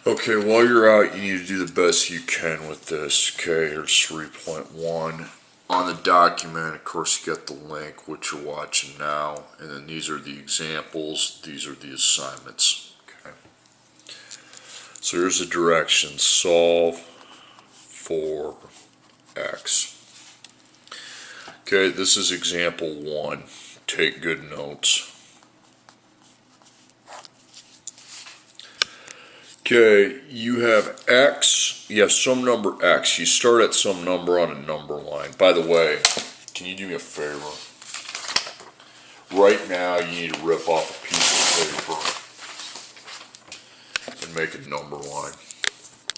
Okay, while you're out, you need to do the best you can with this. Okay, here's 3.1. On the document, of course, you got the link, which you're watching now, and then these are the examples, these are the assignments. Okay. So here's the directions. Solve for X. Okay, this is example 1. Take good notes. Okay, you have X, you have some number X. You start at some number on a number line. By the way, can you do me a favor? Right now, you need to rip off a piece of paper and make a number line.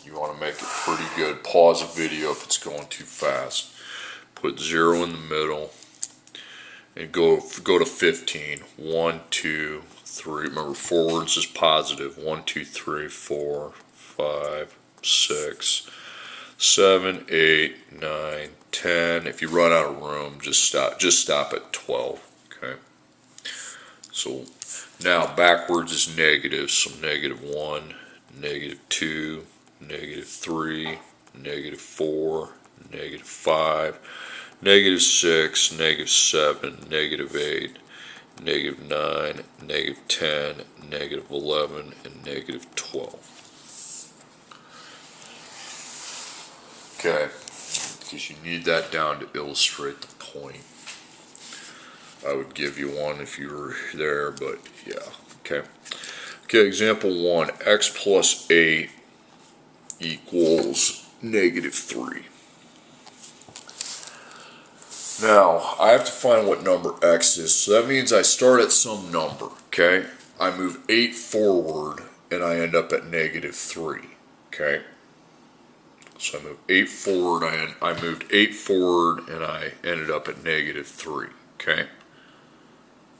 You want to make it pretty good. Pause the video if it's going too fast. Put 0 in the middle and go to 15. 1, 2, 3. Remember, forwards is positive. 1, 2, 3, 4, 5, 6, 7, 8, 9, 10. If you run out of room, just stop at 12. Okay. So now backwards is negative. So -1, -2, -3, -4, -5, -6, -7, -8, -9, -10, -11, and -12. Okay, because you need that down to illustrate the point. I would give you one if you were there, but yeah, okay. Okay, example 1, x plus 8 equals -3. Now, I have to find what number x is, so that means I start at some number, okay? I move 8 forward, and I end up at -3, okay? So I moved 8 forward, I moved 8 forward, and I ended up at -3, okay?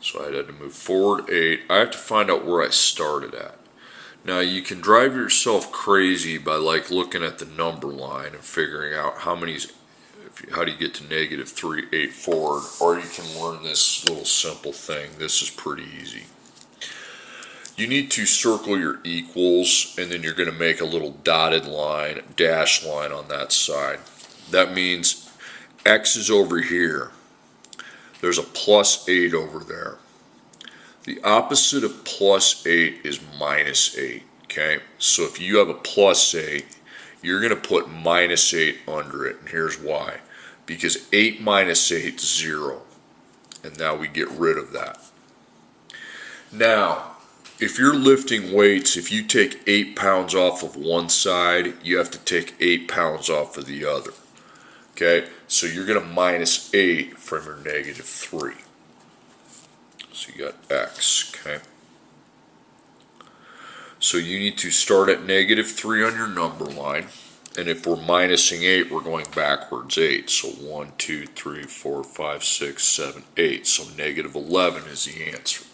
So I had to move forward 8. I have to find out where I started at. Now, you can drive yourself crazy by like looking at the number line and figuring out how do you get to -3, 8 forward, or you can learn this little simple thing. This is pretty easy. You need to circle your equals, and then you're going to make a little dotted line, dash line on that side. That means x is over here. There's a plus 8 over there. The opposite of plus 8 is -8, okay? So if you have a plus 8, you're going to put -8 under it, and here's why. Because 8 minus 8 is 0, and now we get rid of that. Now, if you're lifting weights, if you take 8 pounds off of one side, you have to take 8 pounds off of the other. Okay, so you're going to -8 from your -3. So you got x, okay? So you need to start at -3 on your number line. And if we're minusing 8, we're going backwards 8. So 1, 2, 3, 4, 5, 6, 7, 8. So -11 is the answer.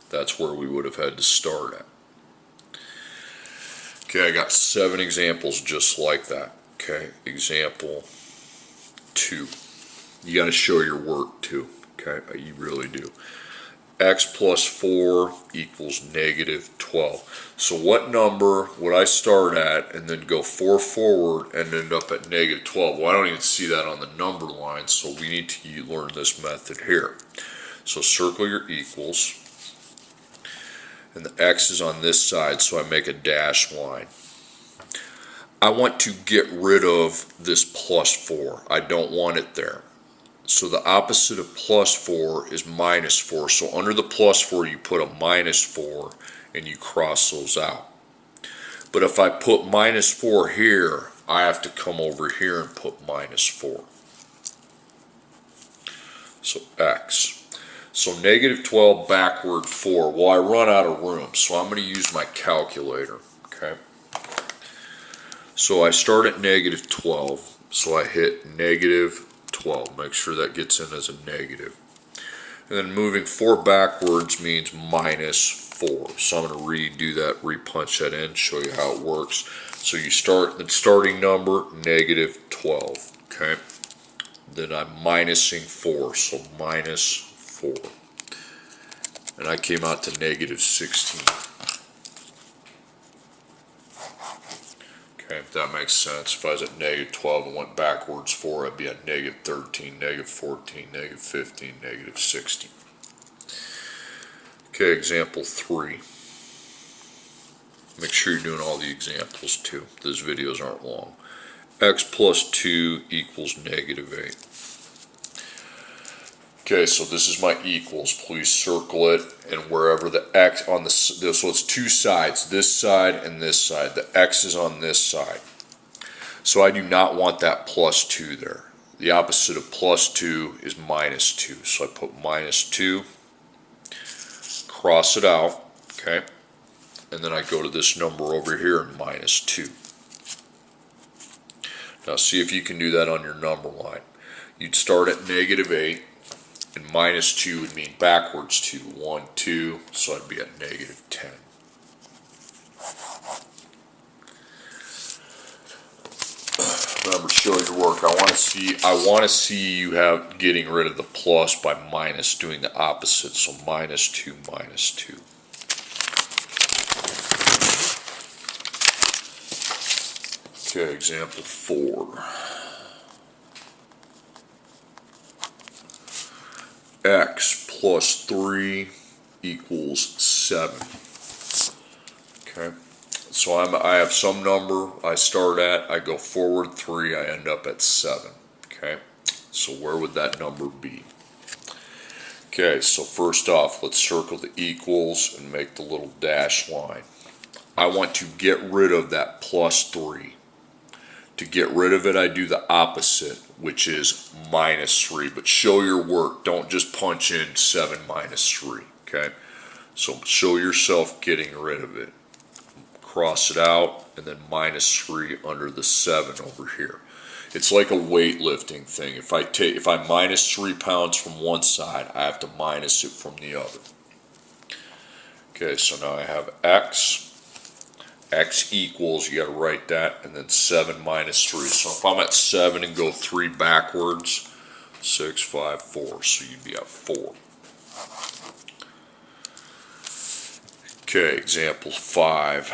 That's where we would have had to start at. Okay, I got 7 examples just like that. Okay, example 2. You got to show your work too. Okay, you really do. X plus 4 equals -12. So what number would I start at and then go 4 forward and end up at -12? Well, I don't even see that on the number line, so we need to learn this method here. So circle your equals. And the x is on this side, so I make a dash line. I want to get rid of this plus 4. I don't want it there. So the opposite of plus 4 is -4. So under the plus 4, you put a -4 and you cross those out. But if I put -4 here, I have to come over here and put -4. So x. So -12 backward 4. Well, I run out of room, so I'm going to use my calculator. Okay. So I start at -12. So I hit -12. Make sure that gets in as a negative. And then moving 4 backwards means -4. So I'm going to redo that, repunch that in, show you how it works. So you start the starting number -12. Okay. Then I'm minusing 4. So -4. And I came out to -16. Okay, if that makes sense. If I was at negative 12 and went backwards 4, I'd be at negative 13, negative 14, negative 15, negative 16. Okay, example 3. Make sure you're doing all the examples too. Those videos aren't long. X plus 2 equals negative 8. Okay, so this is my equals. Please circle it, and wherever the X on the, so it's two sides, this side and this side. The X is on this side. So I do not want that plus 2 there. The opposite of plus 2 is minus 2. So I put minus 2, cross it out, okay? And then I go to this number over here and minus 2. Now see if you can do that on your number line. You'd start at negative 8, and minus 2 would mean backwards 2. 1, 2, so I'd be at negative 10. Remember, show your work. I want to see you have getting rid of the plus by minus, doing the opposite. So minus 2, minus 2. Okay, example 4. X plus 3 equals 7. Okay, so I have some number I start at, I go forward 3, I end up at 7. Okay, so where would that number be? Okay, so first off, let's circle the equals and make the little dash line. I want to get rid of that plus 3. To get rid of it, I do the opposite, which is minus 3. But show your work. Don't just punch in 7 minus 3. Okay? So show yourself getting rid of it. Cross it out, and then minus 3 under the 7 over here. It's like a weightlifting thing. If I minus 3 pounds from one side, I have to minus it from the other. Okay, so now I have X. X equals, you got to write that, and then 7 minus 3. So if I'm at 7 and go 3 backwards, 6, 5, 4. So you'd be at 4. Okay, example 5.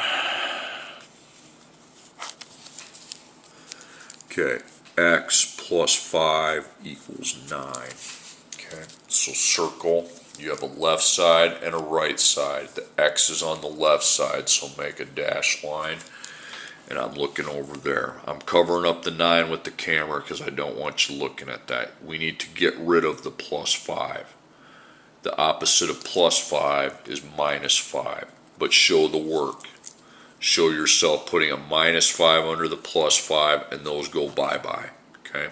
Okay, X plus 5 equals 9. Okay, so circle. You have a left side and a right side. The X is on the left side, so make a dash line. And I'm looking over there. I'm covering up the 9 with the camera because I don't want you looking at that. We need to get rid of the plus 5. The opposite of plus 5 is minus 5. But show the work. Show yourself putting a minus 5 under the plus 5, and those go bye-bye. Okay?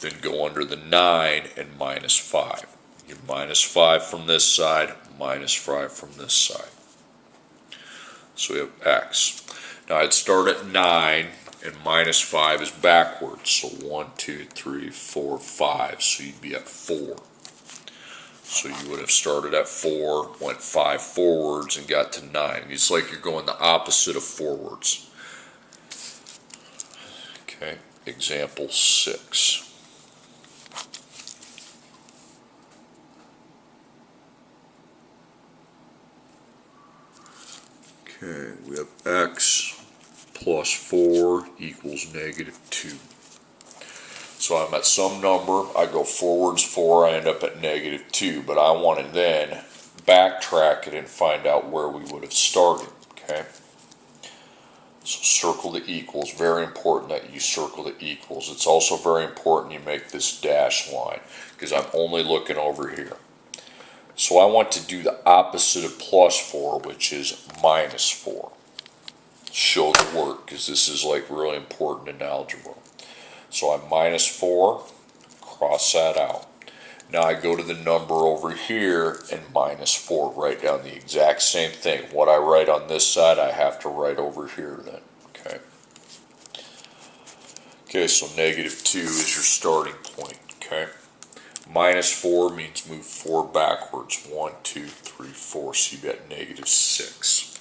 Then go under the 9 and minus 5. Minus 5 from this side, minus 5 from this side. So we have X. Now I'd start at 9, and minus 5 is backwards. So 1, 2, 3, 4, 5. So you'd be at 4. So you would have started at 4, went 5 forwards, and got to 9. It's like you're going the opposite of forwards. Okay, example 6. Okay, we have X plus 4 equals negative 2. So I'm at some number, I go forwards 4, I end up at negative 2, but I want to then backtrack it and find out where we would have started, okay? So circle the equals, very important that you circle the equals. It's also very important you make this dash line, because I'm only looking over here. So I want to do the opposite of plus 4, which is minus 4. Show the work, because this is like really important in algebra. So I'm minus 4, cross that out. Now I go to the number over here and minus 4, write down the exact same thing. What I write on this side, I have to write over here then, okay? Okay, so negative 2 is your starting point, okay? Minus 4 means move 4 backwards. 1, 2, 3, 4. So you got negative 6.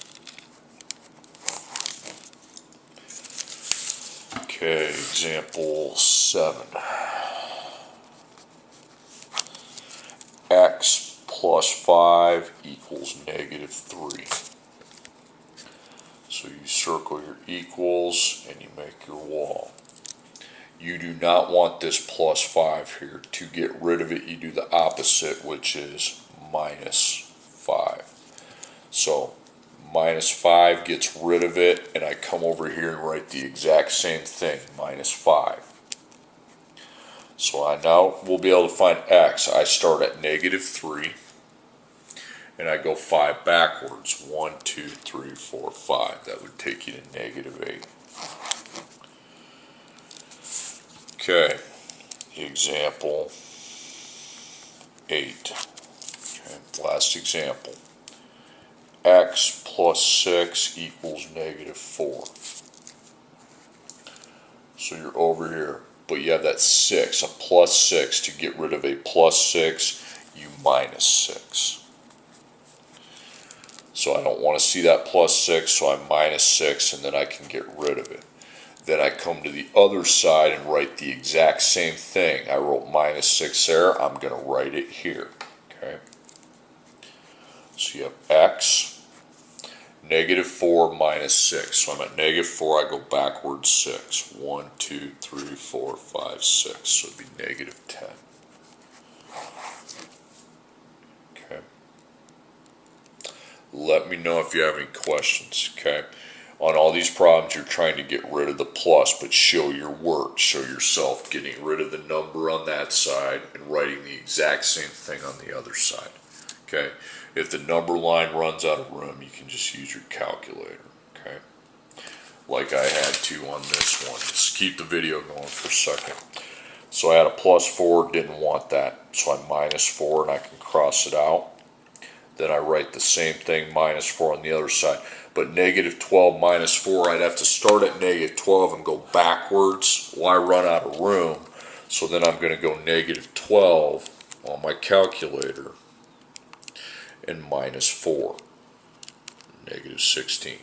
Okay, example 7. X plus 5 equals negative 3. So you circle your equals, and you make your wall. You do not want this plus 5 here. To get rid of it, you do the opposite, which is minus 5. So minus 5 gets rid of it, and I come over here and write the exact same thing, minus 5. So I now will be able to find x. I start at negative 3, and I go 5 backwards. 1, 2, 3, 4, 5. That would take you to negative 8. Okay, example 8. Okay, last example. X plus 6 equals negative 4. So you're over here, but you have that 6, a plus 6. To get rid of a plus 6, you minus 6. So I don't want to see that plus 6, so I minus 6, and then I can get rid of it. Then I come to the other side and write the exact same thing. I wrote minus 6 there. I'm going to write it here. Okay. So you have x, negative 4 minus 6. So I'm at negative 4. I go backwards 6. 1, 2, 3, 4, 5, 6. So it'd be negative 10. Okay. Let me know if you have any questions. Okay. On all these problems, you're trying to get rid of the plus, but show your work. Show yourself getting rid of the number on that side and writing the exact same thing on the other side. Okay? If the number line runs out of room, you can just use your calculator. Okay? Like I had to on this one. Just keep the video going for a second. So I had a plus 4, didn't want that. So I minus 4, and I can cross it out. Then I write the same thing, minus 4 on the other side. But negative 12 minus 4, I'd have to start at negative 12 and go backwards. Well, I run out of room, so then I'm going to go negative 12 on my calculator and minus 4, negative 16.